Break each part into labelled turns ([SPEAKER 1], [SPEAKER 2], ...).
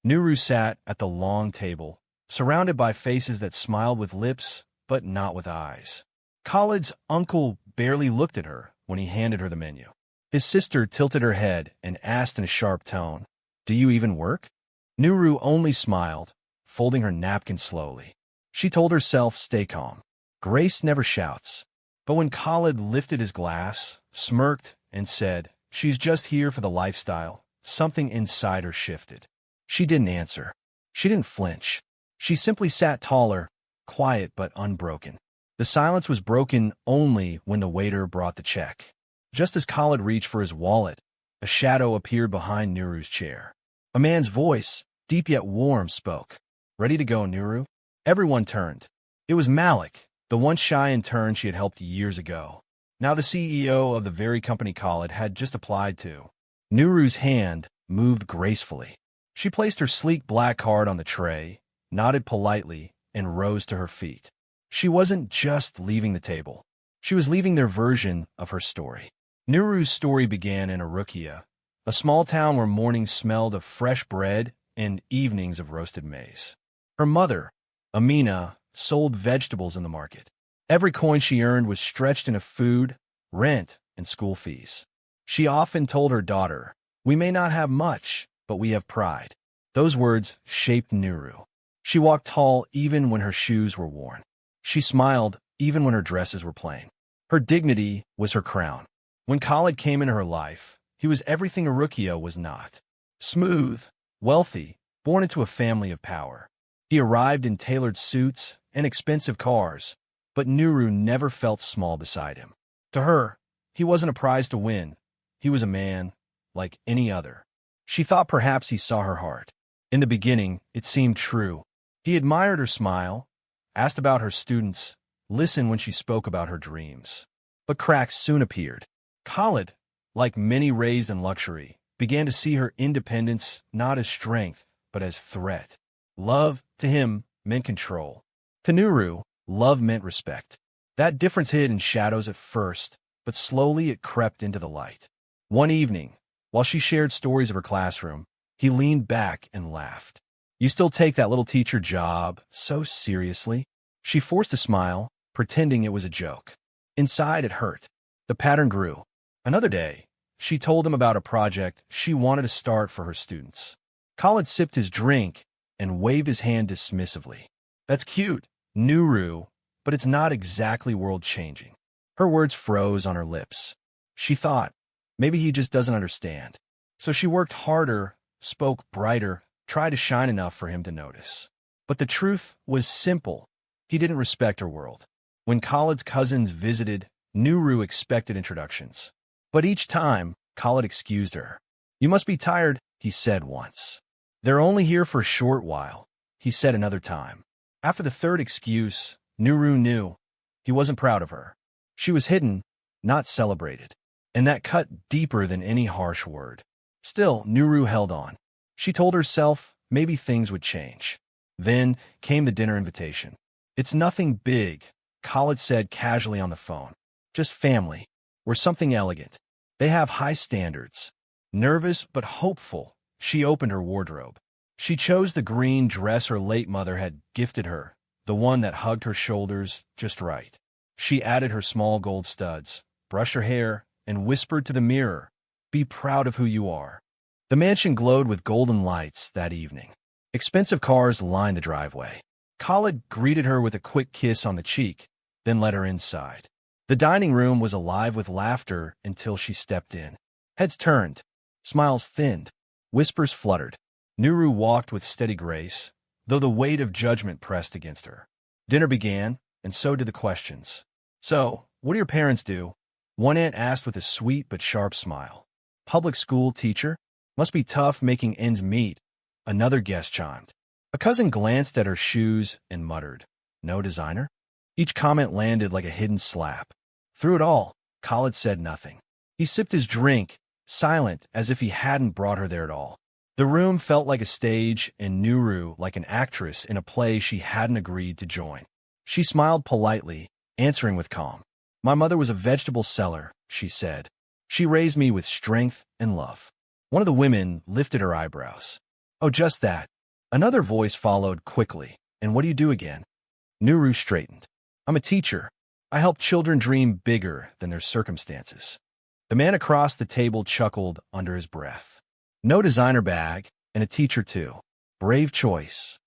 [SPEAKER 1] Nuru sat at the long table, surrounded by faces that smiled with lips but not with eyes. Khalid's uncle barely looked at her when he handed her the menu. His sister tilted her head and asked in a sharp tone, "Do you even work?" Nuru only smiled, folding her napkin slowly. She told herself, "Stay calm. Grace never shouts." But when Khalid lifted his glass, smirked, and said, "She's just here for the lifestyle," something inside her shifted. She didn't answer. She didn't flinch. She simply sat taller, quiet but unbroken. The silence was broken only when the waiter brought the check. Just as Khalid reached for his wallet, a shadow appeared behind Nuru's chair. A man's voice, deep yet warm, spoke. "Ready to go, Nuru?" Everyone turned. It was Malik, the once shy intern she had helped years ago. Now the CEO of the very company Khalid had just applied to. Nuru's hand moved gracefully. She placed her sleek black card on the tray, nodded politely, and rose to her feet. She wasn't just leaving the table. She was leaving their version of her story. Nuru's story began in Arukia, a small town where mornings smelled of fresh bread and evenings of roasted maize. Her mother, Amina, sold vegetables in the market. Every coin she earned was stretched into food, rent, and school fees. She often told her daughter, "We may not have much, but we have pride." Those words shaped Nuru. She walked tall even when her shoes were worn. She smiled even when her dresses were plain. Her dignity was her crown. When Khalid came into her life, he was everything Arukia was not. Smooth, wealthy, born into a family of power. He arrived in tailored suits and expensive cars, but Nuru never felt small beside him. To her, he wasn't a prize to win. He was a man, like any other. She thought perhaps he saw her heart. In the beginning, it seemed true. He admired her smile, asked about her students, listened when she spoke about her dreams. But cracks soon appeared. Khalid, like many raised in luxury, began to see her independence not as strength, but as threat. Love, to him, meant control. To Nuru, love meant respect. That difference hid in shadows at first, but slowly it crept into the light. One evening, while she shared stories of her classroom, he leaned back and laughed. "You still take that little teacher job so seriously?" She forced a smile, pretending it was a joke. Inside, it hurt. The pattern grew. Another day, she told him about a project she wanted to start for her students. Khalid sipped his drink and waved his hand dismissively. "That's cute, Nuru, but it's not exactly world-changing." Her words froze on her lips. She thought, maybe he just doesn't understand. So she worked harder, spoke brighter, tried to shine enough for him to notice. But the truth was simple. He didn't respect her world. When Khalid's cousins visited, Nuru expected introductions. But each time, Khalid excused her. "You must be tired," he said once. "They're only here for a short while," he said another time. After the third excuse, Nuru knew he wasn't proud of her. She was hidden, not celebrated. And that cut deeper than any harsh word. Still, Nuru held on. She told herself maybe things would change. Then came the dinner invitation. "It's nothing big," Khalid said casually on the phone. "Just family, or something elegant. They have high standards." Nervous but hopeful, she opened her wardrobe. She chose the green dress her late mother had gifted her, the one that hugged her shoulders just right. She added her small gold studs, brushed her hair, and whispered to the mirror, "Be proud of who you are." The mansion glowed with golden lights that evening. Expensive cars lined the driveway. Khalid greeted her with a quick kiss on the cheek, then led her inside. The dining room was alive with laughter until she stepped in. Heads turned, smiles thinned, whispers fluttered. Nuru walked with steady grace, though the weight of judgment pressed against her. Dinner began, and so did the questions. "So, what do your parents do?" One aunt asked with a sweet but sharp smile. "Public school teacher? Must be tough making ends meet," another guest chimed. A cousin glanced at her shoes and muttered, "No designer?" Each comment landed like a hidden slap. Through it all, Khalid said nothing. He sipped his drink, silent as if he hadn't brought her there at all. The room felt like a stage and Nuru like an actress in a play she hadn't agreed to join. She smiled politely, answering with calm. "My mother was a vegetable seller," she said. "She raised me with strength and love." One of the women lifted her eyebrows. Oh, just that. Another voice followed quickly. And what do you do again? Nuru straightened. I'm a teacher. I help children dream bigger than their circumstances. The man across the table chuckled under his breath. No designer bag, and a teacher too. Brave choice.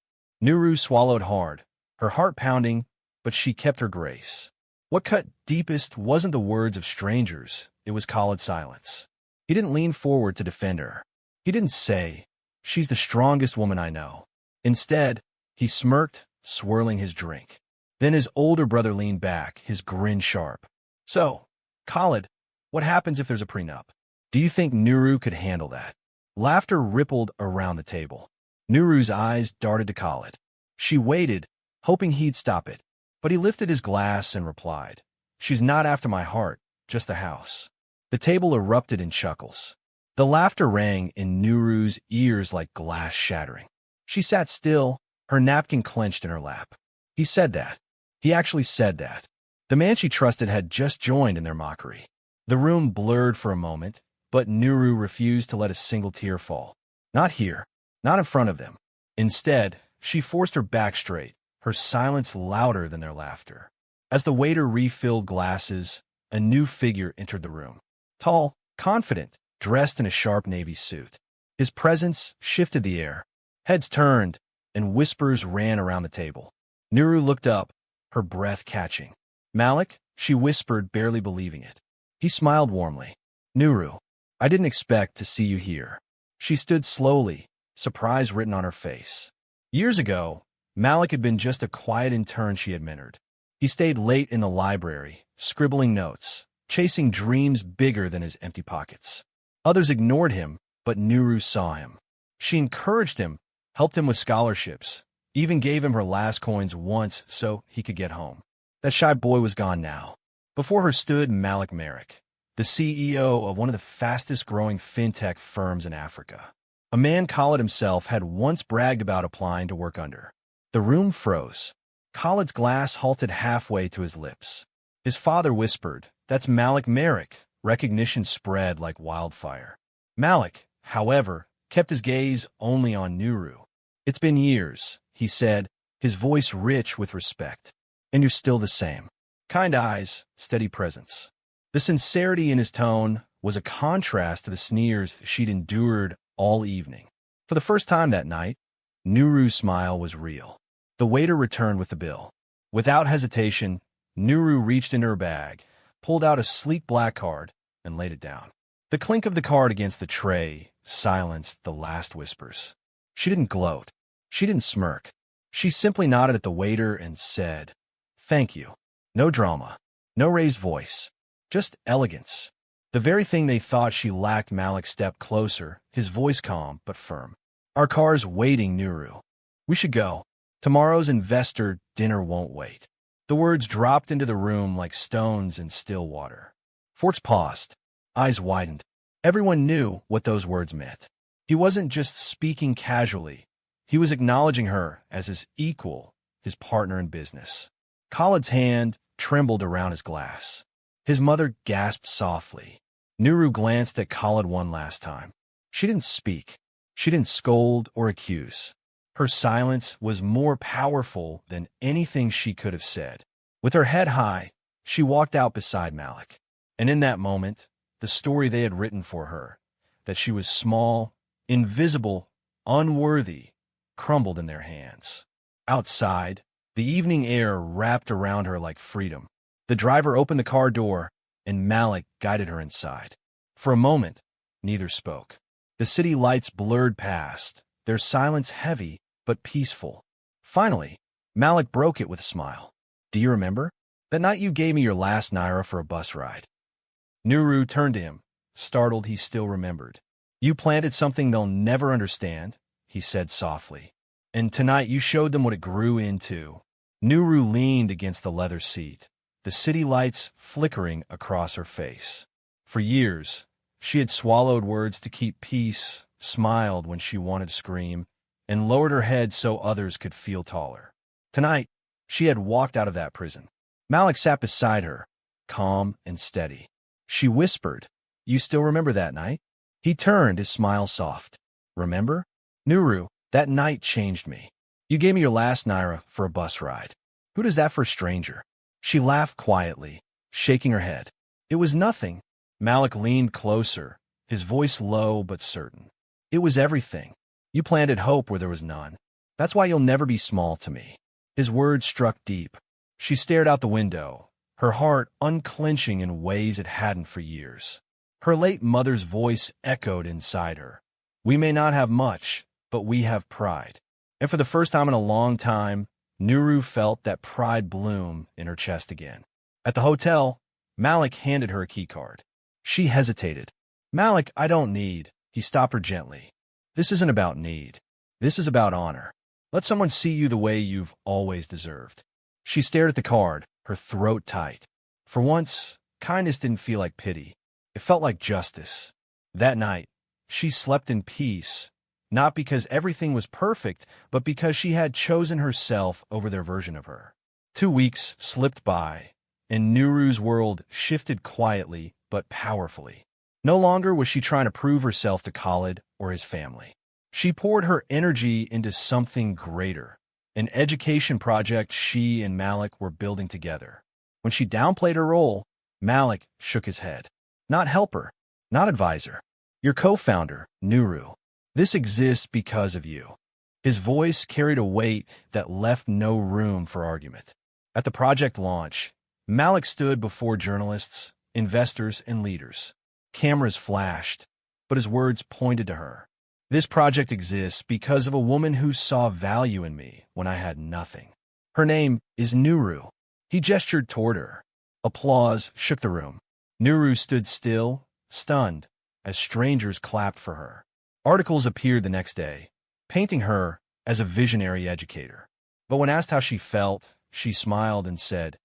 [SPEAKER 1] Nuru swallowed hard, her heart pounding, but she kept her grace. What cut deepest wasn't the words of strangers, it was Khaled's silence. He didn't lean forward to defend her. He didn't say, "She's the strongest woman I know." Instead, he smirked, swirling his drink. Then his older brother leaned back, his grin sharp. So, Khaled, what happens if there's a prenup? Do you think Nuru could handle that? Laughter rippled around the table. Nuru's eyes darted to Khaled. She waited, hoping he'd stop it. But he lifted his glass and replied, "She's not after my heart, just the house." The table erupted in chuckles. The laughter rang in Nuru's ears like glass shattering. She sat still, her napkin clenched in her lap. He said that. He actually said that. The man she trusted had just joined in their mockery. The room blurred for a moment, but Nuru refused to let a single tear fall. Not here, not in front of them. Instead, she forced her back straight, her silence louder than their laughter. As the waiter refilled glasses, a new figure entered the room. Tall, confident, dressed in a sharp navy suit. His presence shifted the air. Heads turned, and whispers ran around the table. Nuru looked up, her breath catching. "Malik," she whispered, barely believing it. He smiled warmly. "Nuru, I didn't expect to see you here." She stood slowly, surprise written on her face. Years ago, Malik had been just a quiet intern she had mentored. He stayed late in the library, scribbling notes, chasing dreams bigger than his empty pockets. Others ignored him, but Nuru saw him. She encouraged him, helped him with scholarships, even gave him her last coins once so he could get home. That shy boy was gone now. Before her stood Malik Merrick, the CEO of one of the fastest-growing fintech firms in Africa. A man Khaled himself had once bragged about applying to work under. The room froze. Khaled's glass halted halfway to his lips. His father whispered, "That's Malik Merrick." Recognition spread like wildfire. Malik, however, kept his gaze only on Nuru. "It's been years," he said, his voice rich with respect. "And you're still the same. Kind eyes, steady presence." The sincerity in his tone was a contrast to the sneers she'd endured all evening. For the first time that night, Nuru's smile was real. The waiter returned with the bill. Without hesitation, Nuru reached into her bag, pulled out a sleek black card, and laid it down. The clink of the card against the tray silenced the last whispers. She didn't gloat. She didn't smirk. She simply nodded at the waiter and said, "Thank you." No drama, no raised voice, just elegance. The very thing they thought she lacked. Malik stepped closer, his voice calm but firm. "Our car's waiting, Nuru. We should go. Tomorrow's investor dinner won't wait." The words dropped into the room like stones in still water. Forts paused, eyes widened. Everyone knew what those words meant. He wasn't just speaking casually. He was acknowledging her as his equal, his partner in business. Khaled's hand trembled around his glass. His mother gasped softly. Nuru glanced at Khaled one last time. She didn't speak. She didn't scold or accuse. Her silence was more powerful than anything she could have said. With her head high, she walked out beside Malik. And in that moment, the story they had written for her, that she was small, invisible, unworthy, crumbled in their hands. Outside, the evening air wrapped around her like freedom. The driver opened the car door, and Malik guided her inside. For a moment, neither spoke. The city lights blurred past, their silence heavy but peaceful. Finally, Malik broke it with a smile. "Do you remember? That night you gave me your last naira for a bus ride." Nuru turned to him, startled he still remembered. "You planted something they'll never understand," he said softly. "And tonight you showed them what it grew into." Nuru leaned against the leather seat, the city lights flickering across her face. For years, she had swallowed words to keep peace, smiled when she wanted to scream, and lowered her head so others could feel taller. Tonight, she had walked out of that prison. Malik sat beside her, calm and steady. She whispered, "You still remember that night?" He turned, his smile soft. "Remember? Nuru, that night changed me. You gave me your last naira for a bus ride. Who does that for a stranger? She laughed quietly, shaking her head. It was nothing. Malik leaned closer, his voice low but certain. It was everything. You planted hope where there was none. That's why you'll never be small to me. His words struck deep. She stared out the window, her heart unclenching in ways it hadn't for years. Her late mother's voice echoed inside her. We may not have much, but we have pride. And for the first time in a long time, Nuru felt that pride bloom in her chest again. At the hotel, Malik handed her a keycard. She hesitated. Malik, I don't need. He stopped her gently. This isn't about need. This is about honor. Let someone see you the way you've always deserved. She stared at the card, her throat tight. For once, kindness didn't feel like pity. It felt like justice. That night, she slept in peace, not because everything was perfect, but because she had chosen herself over their version of her. 2 weeks slipped by, and Nuru's world shifted quietly but powerfully. No longer was she trying to prove herself to Khalid or his family. She poured her energy into something greater, an education project she and Malik were building together. When she downplayed her role, Malik shook his head. Not helper, not advisor. Your co-founder, Nuru. This exists because of you. His voice carried a weight that left no room for argument. At the project launch, Malik stood before journalists, investors, and leaders. Cameras flashed, but his words pointed to her. This project exists because of a woman who saw value in me when I had nothing. Her name is Nuru. He gestured toward her. Applause shook the room. Nuru stood still, stunned, as strangers clapped for her. Articles appeared the next day, painting her as a visionary educator. But when asked how she felt, she smiled and said,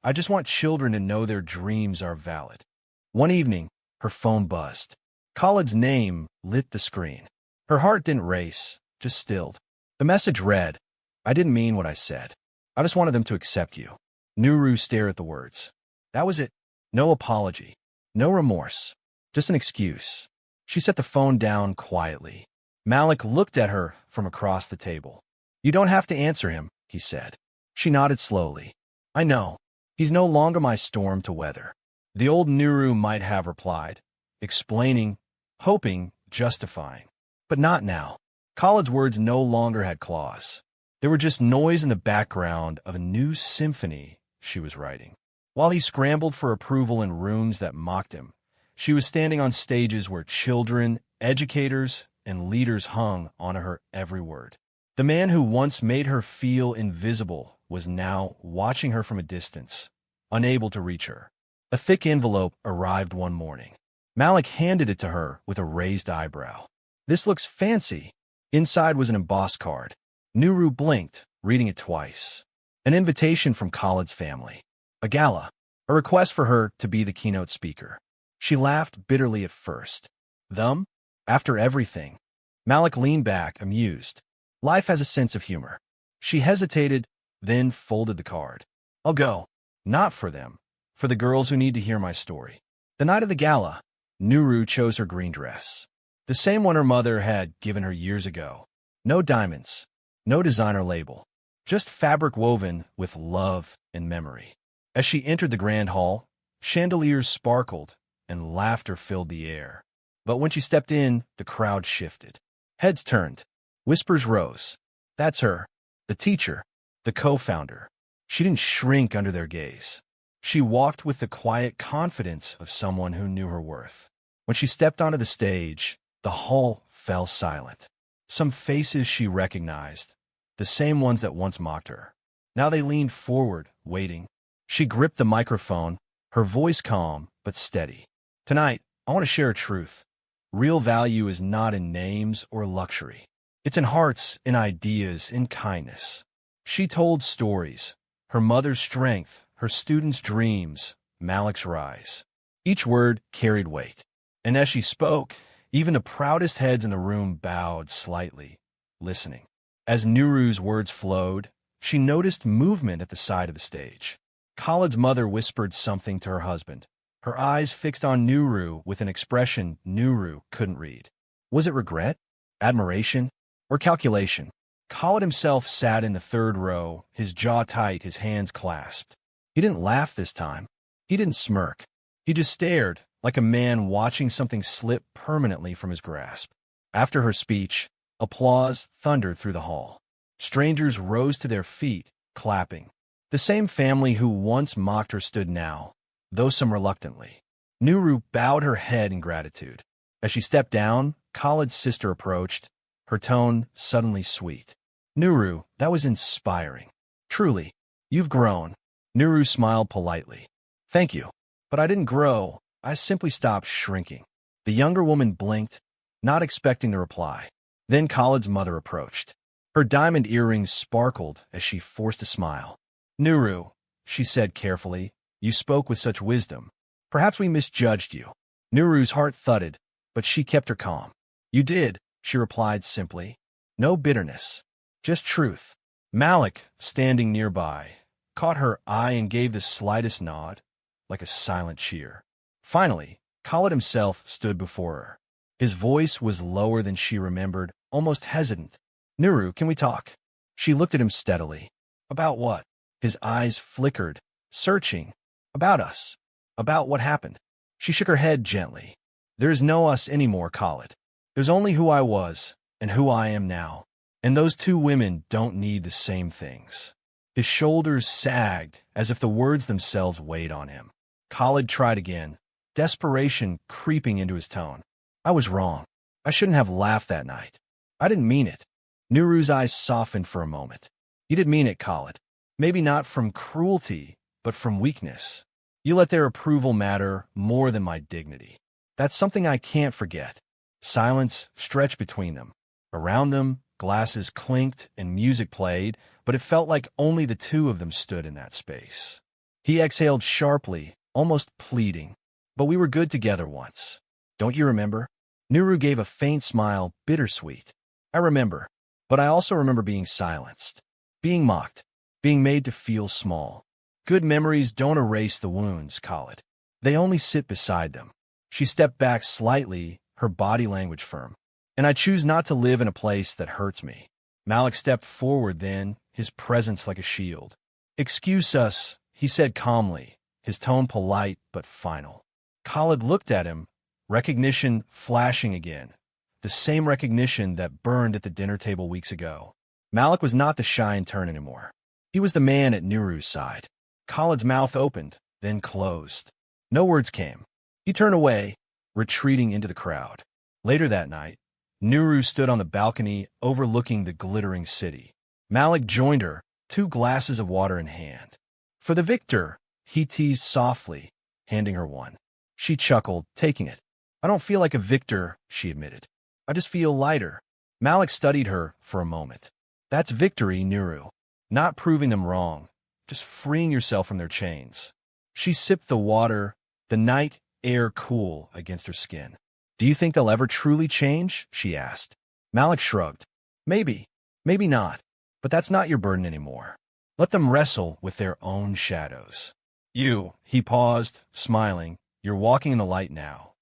[SPEAKER 1] I just want children to know their dreams are valid. One evening, her phone buzzed. Khalid's name lit the screen. Her heart didn't race, just stilled. The message read, I didn't mean what I said. I just wanted them to accept you. Nuru stared at the words. That was it. No apology. No remorse. Just an excuse. She set the phone down quietly. Malik looked at her from across the table. You don't have to answer him, he said. She nodded slowly. I know. He's no longer my storm to weather. The old Nuru might have replied, explaining, hoping, justifying. But not now. Khalid's words no longer had claws. They were just noise in the background of a new symphony she was writing. While he scrambled for approval in rooms that mocked him, she was standing on stages where children, educators, and leaders hung onto her every word. The man who once made her feel invisible was now watching her from a distance, unable to reach her. A thick envelope arrived one morning. Malik handed it to her with a raised eyebrow. This looks fancy. Inside was an embossed card. Nuru blinked, reading it twice. An invitation from Khalid's family. A gala. A request for her to be the keynote speaker. She laughed bitterly at first. Them? After everything? Malik leaned back, amused. Life has a sense of humor. She hesitated, then folded the card. I'll go. Not for them. For the girls who need to hear my story. The night of the gala, Nuru chose her green dress. The same one her mother had given her years ago. No diamonds. No designer label. Just fabric woven with love and memory. As she entered the grand hall, chandeliers sparkled and laughter filled the air. But when she stepped in, the crowd shifted. Heads turned. Whispers rose. That's her. The teacher. The co-founder. She didn't shrink under their gaze. She walked with the quiet confidence of someone who knew her worth. When she stepped onto the stage, the hall fell silent. Some faces she recognized, the same ones that once mocked her. Now they leaned forward, waiting. She gripped the microphone, her voice calm but steady. Tonight, I want to share a truth. Real value is not in names or luxury. It's in hearts, in ideas, in kindness. She told stories, her mother's strength, her students' dreams, Malik's rise. Each word carried weight. And as she spoke, even the proudest heads in the room bowed slightly, listening. As Nuru's words flowed, she noticed movement at the side of the stage. Khalid's mother whispered something to her husband, her eyes fixed on Nuru with an expression Nuru couldn't read. Was it regret? Admiration? or calculation. Khalid himself sat in the third row, his jaw tight, his hands clasped. He didn't laugh this time. He didn't smirk. He just stared, like a man watching something slip permanently from his grasp. After her speech, applause thundered through the hall. Strangers rose to their feet, clapping. The same family who once mocked her stood now, though some reluctantly. Nuru bowed her head in gratitude. As she stepped down, Khalid's sister approached, her tone suddenly sweet. Nuru, that was inspiring. Truly, you've grown. Nuru smiled politely. Thank you. But I didn't grow. I simply stopped shrinking. The younger woman blinked, not expecting the reply. Then Khalid's mother approached. Her diamond earrings sparkled as she forced a smile. Nuru, she said carefully, you spoke with such wisdom. Perhaps we misjudged you. Nuru's heart thudded, but she kept her calm. You did, she replied simply. No bitterness. Just truth. Malik, standing nearby, caught her eye and gave the slightest nod, like a silent cheer. Finally, Khalid himself stood before her. His voice was lower than she remembered, almost hesitant. Nuru, can we talk? She looked at him steadily. About what? His eyes flickered, searching. About us. About what happened. She shook her head gently. There is no us anymore, Khalid. There's only who I was, and who I am now. And those two women don't need the same things. His shoulders sagged, as if the words themselves weighed on him. Khalid tried again, desperation creeping into his tone. I was wrong. I shouldn't have laughed that night. I didn't mean it. Nuru's eyes softened for a moment. You didn't mean it, Khalid. Maybe not from cruelty, but from weakness. You let their approval matter more than my dignity. That's something I can't forget. Silence stretched between them. Around them, glasses clinked and music played, but it felt like only the two of them stood in that space. He exhaled sharply, almost pleading. But we were good together once. Don't you remember? Nuru gave a faint smile, bittersweet. I remember. But I also remember being silenced. Being mocked. Being made to feel small. Good memories don't erase the wounds, Khalid. They only sit beside them. She stepped back slightly, her body language firm. And I choose not to live in a place that hurts me. Malik stepped forward then, his presence like a shield. Excuse us, he said calmly, his tone polite but final. Khalid looked at him, recognition flashing again. The same recognition that burned at the dinner table weeks ago. Malik was not the shy intern anymore. He was the man at Nuru's side. Khalid's mouth opened, then closed. No words came. He turned away, retreating into the crowd. Later that night, Nuru stood on the balcony overlooking the glittering city. Malik joined her, 2 glasses of water in hand. For the victor, he teased softly, handing her one. She chuckled, taking it. I don't feel like a victor, she admitted. I just feel lighter. Malik studied her for a moment. That's victory, Nuru. Not proving them wrong, just freeing yourself from their chains. She sipped the water, the night air cool against her skin. Do you think they'll ever truly change? She asked. Malik shrugged. Maybe, maybe not. But that's not your burden anymore. Let them wrestle with their own shadows. He paused, smiling. You're walking in the light now.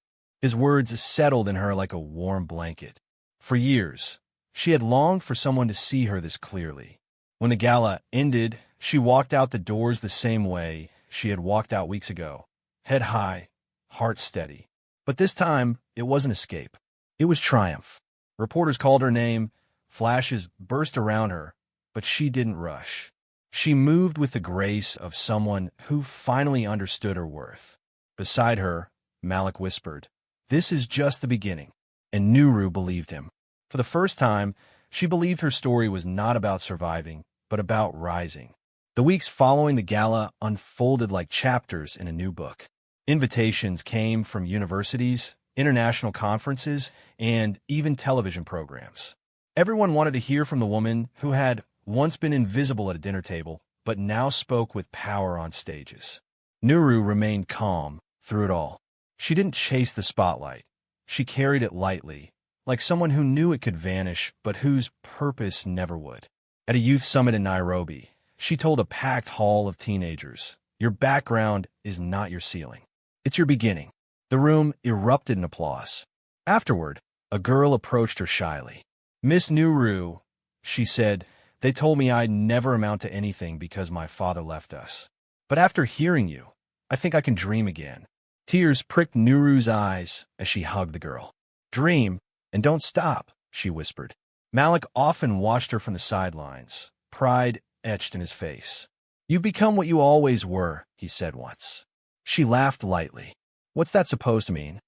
[SPEAKER 1] His words settled in her like a warm blanket. For years, she had longed for someone to see her this clearly. When the gala ended, she walked out the doors the same way she had walked out weeks ago. Head high, heart steady. But this time, it wasn't escape. It was triumph. Reporters called her name, flashes burst around her, but she didn't rush. She moved with the grace of someone who finally understood her worth. Beside her, Malik whispered, "This is just the beginning." And Nuru believed him. For the first time, she believed her story was not about surviving, but about rising. The weeks following the gala unfolded like chapters in a new book. Invitations came from universities, international conferences, and even television programs. Everyone wanted to hear from the woman who had once been invisible at a dinner table, but now spoke with power on stages. Nuru remained calm through it all. She didn't chase the spotlight. She carried it lightly, like someone who knew it could vanish, but whose purpose never would. At a youth summit in Nairobi, she told a packed hall of teenagers, "Your background is not your ceiling. It's your beginning." The room erupted in applause. Afterward, a girl approached her shyly. "Miss Nuru," she said, "they told me I'd never amount to anything because my father left us. But after hearing you, I think I can dream again." Tears pricked Nuru's eyes as she hugged the girl. "Dream, and don't stop," she whispered. Malik often watched her from the sidelines, pride etched in his face. "You've become what you always were," he said once. She laughed lightly. "What's that supposed to mean?"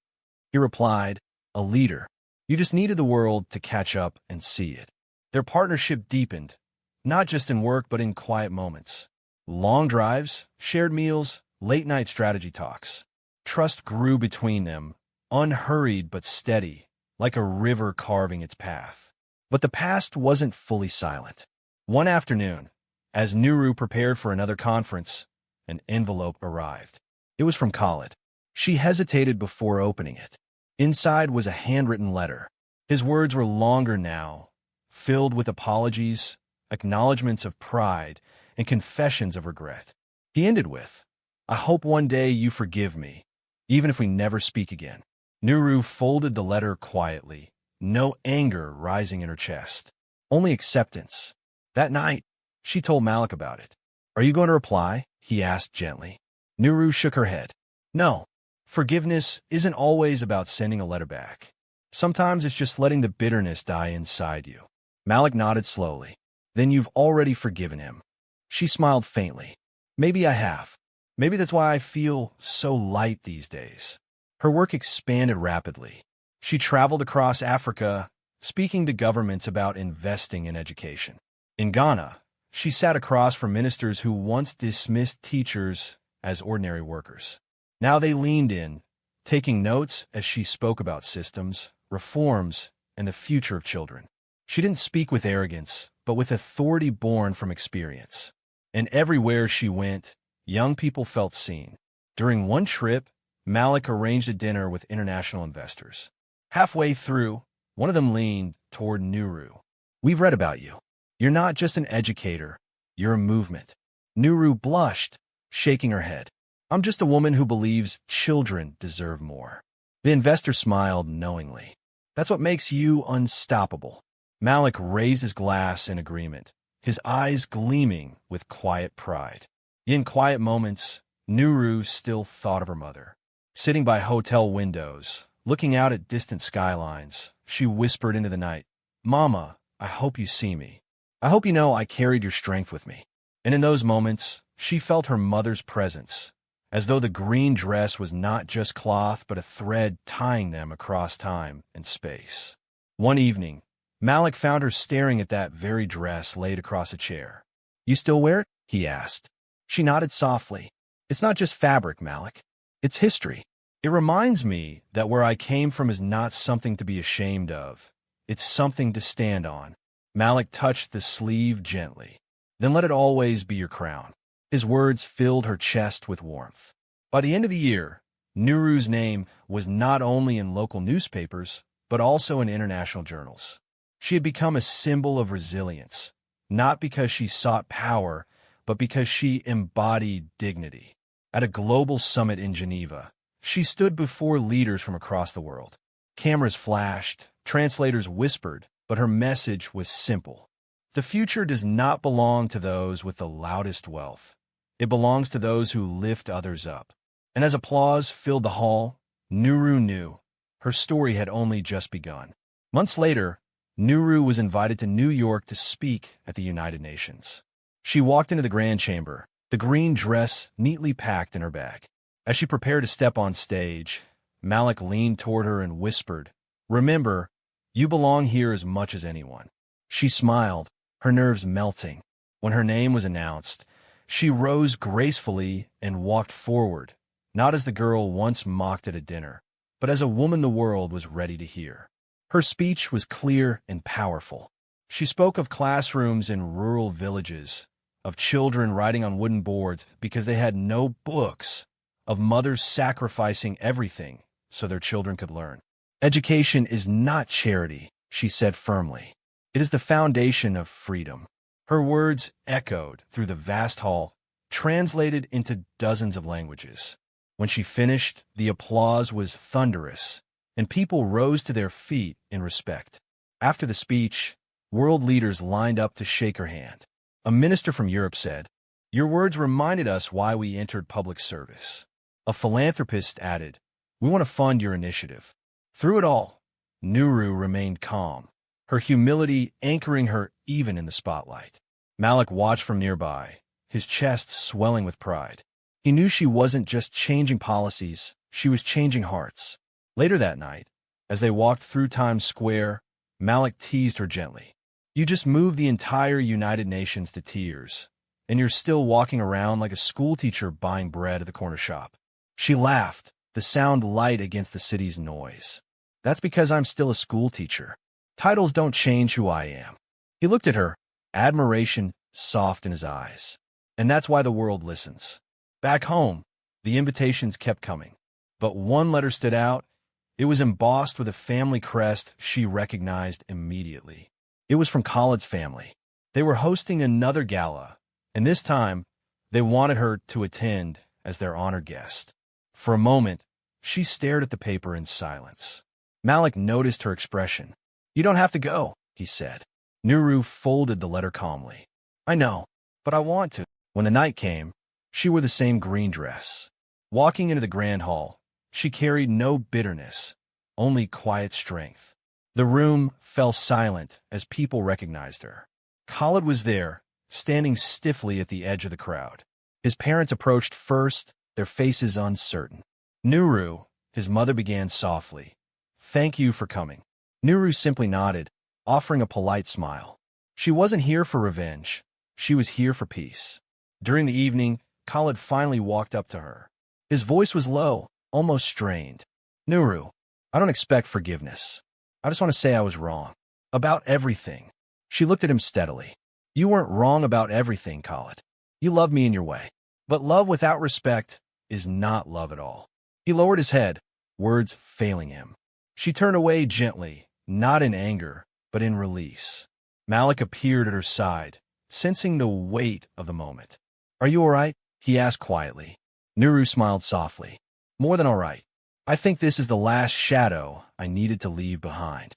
[SPEAKER 1] He replied, "A leader. You just needed the world to catch up and see it." Their partnership deepened, not just in work but in quiet moments. Long drives, shared meals, late-night strategy talks. Trust grew between them, unhurried but steady, like a river carving its path. But the past wasn't fully silent. One afternoon, as Nuru prepared for another conference, an envelope arrived. It was from Khalid. She hesitated before opening it. Inside was a handwritten letter. His words were longer now, filled with apologies, acknowledgments of pride, and confessions of regret. He ended with, "I hope one day you forgive me, even if we never speak again." Nuru folded the letter quietly, no anger rising in her chest, only acceptance. That night, she told Malik about it. "Are you going to reply?" he asked gently. Nuru shook her head. "No. Forgiveness isn't always about sending a letter back. Sometimes it's just letting the bitterness die inside you." Malik nodded slowly. "Then you've already forgiven him." She smiled faintly. "Maybe I have. Maybe that's why I feel so light these days." Her work expanded rapidly. She traveled across Africa, speaking to governments about investing in education. In Ghana, she sat across from ministers who once dismissed teachers as ordinary workers. Now they leaned in, taking notes as she spoke about systems, reforms, and the future of children. She didn't speak with arrogance, but with authority born from experience. And everywhere she went, young people felt seen. During one trip, Malik arranged a dinner with international investors. Halfway through, one of them leaned toward Nuru. "We've read about you. You're not just an educator, you're a movement." Nuru blushed, shaking her head. "I'm just a woman who believes children deserve more." The investor smiled knowingly. "That's what makes you unstoppable." Malik raised his glass in agreement, his eyes gleaming with quiet pride. In quiet moments, Nuru still thought of her mother. Sitting by hotel windows, looking out at distant skylines, she whispered into the night, "Mama, I hope you see me. I hope you know I carried your strength with me." And in those moments, she felt her mother's presence, as though the green dress was not just cloth but a thread tying them across time and space. One evening, Malik found her staring at that very dress laid across a chair. "You still wear it?" he asked. She nodded softly. "It's not just fabric, Malik. It's history. It reminds me that where I came from is not something to be ashamed of. It's something to stand on." Malik touched the sleeve gently. "Then let it always be your crown." His words filled her chest with warmth. By the end of the year, Nuru's name was not only in local newspapers, but also in international journals. She had become a symbol of resilience, not because she sought power, but because she embodied dignity. At a global summit in Geneva, she stood before leaders from across the world. Cameras flashed, translators whispered, but her message was simple. The future does not belong to those with the loudest wealth. It belongs to those who lift others up. And as applause filled the hall, Nuru knew her story had only just begun. Months later, Nuru was invited to New York to speak at the United Nations. She walked into the grand chamber, the green dress neatly packed in her bag. As she prepared to step on stage, Malik leaned toward her and whispered, "Remember, you belong here as much as anyone." She smiled, her nerves melting. When her name was announced, she rose gracefully and walked forward, not as the girl once mocked at a dinner, but as a woman the world was ready to hear. Her speech was clear and powerful. She spoke of classrooms in rural villages, of children writing on wooden boards because they had no books, of mothers sacrificing everything so their children could learn. "Education is not charity," she said firmly. "It is the foundation of freedom." Her words echoed through the vast hall, translated into dozens of languages. When she finished, the applause was thunderous, and people rose to their feet in respect. After the speech, world leaders lined up to shake her hand. A minister from Europe said, "Your words reminded us why we entered public service." A philanthropist added, "We want to fund your initiative." Through it all, Nuru remained calm, her humility anchoring her even in the spotlight. Malik watched from nearby, his chest swelling with pride. He knew she wasn't just changing policies, she was changing hearts. Later that night, as they walked through Times Square, Malik teased her gently. "You just moved the entire United Nations to tears, and you're still walking around like a schoolteacher buying bread at the corner shop." She laughed, the sound light against the city's noise. "That's because I'm still a schoolteacher. Titles don't change who I am." He looked at her, admiration soft in his eyes. "And that's why the world listens." Back home, the invitations kept coming. But one letter stood out. It was embossed with a family crest she recognized immediately. It was from Khalid's family. They were hosting another gala, and this time, they wanted her to attend as their honored guest. For a moment, she stared at the paper in silence. Malik noticed her expression. "You don't have to go," he said. Nuru folded the letter calmly. "I know, but I want to." When the night came, she wore the same green dress. Walking into the grand hall, she carried no bitterness, only quiet strength. The room fell silent as people recognized her. Khalid was there, standing stiffly at the edge of the crowd. His parents approached first, their faces uncertain. "Nuru," his mother began softly. "Thank you for coming." Nuru simply nodded, offering a polite smile. She wasn't here for revenge. She was here for peace. During the evening, Khalid finally walked up to her. His voice was low, almost strained. "Nuru, I don't expect forgiveness. I just want to say I was wrong. About everything." She looked at him steadily. "You weren't wrong about everything, Khalid. You love me in your way. But love without respect is not love at all." He lowered his head, words failing him. She turned away gently, not in anger, but in release. Malik appeared at her side, sensing the weight of the moment. "Are you all right?" he asked quietly. Nuru smiled softly. "More than all right. I think this is the last shadow I needed to leave behind."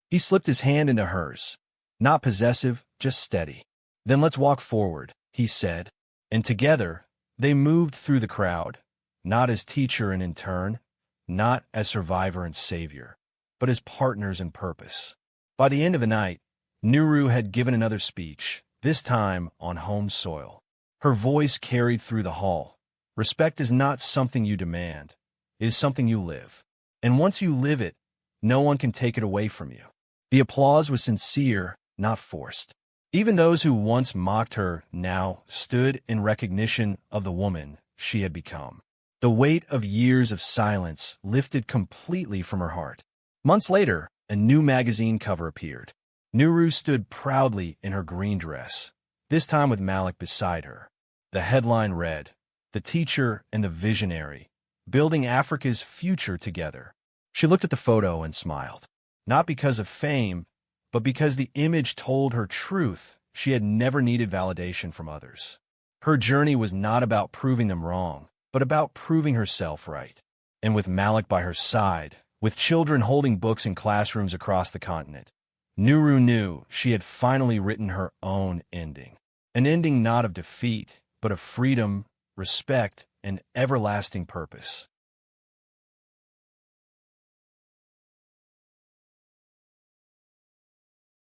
[SPEAKER 1] He slipped his hand into hers. Not possessive, just steady. "Then let's walk forward," he said. And together, they moved through the crowd, not as teacher and intern, not as survivor and savior, but as partners in purpose. By the end of the night, Nuru had given another speech, this time on home soil. Her voice carried through the hall. Respect is not something you demand. It is something you live. And once you live it, no one can take it away from you. The applause was sincere, not forced. Even those who once mocked her now stood in recognition of the woman she had become. The weight of years of silence lifted completely from her heart. Months later, a new magazine cover appeared. Nuru stood proudly in her green dress, this time with Malik beside her. The headline read, "The Teacher and the Visionary, Building Africa's Future Together." She looked at the photo and smiled. Not because of fame, but because the image told her truth. She had never needed validation from others. Her journey was not about proving them wrong, but about proving herself right. And with Malik by her side, with children holding books in classrooms across the continent, Nuru knew she had finally written her own ending. An ending not of defeat, but of freedom, respect, and everlasting purpose.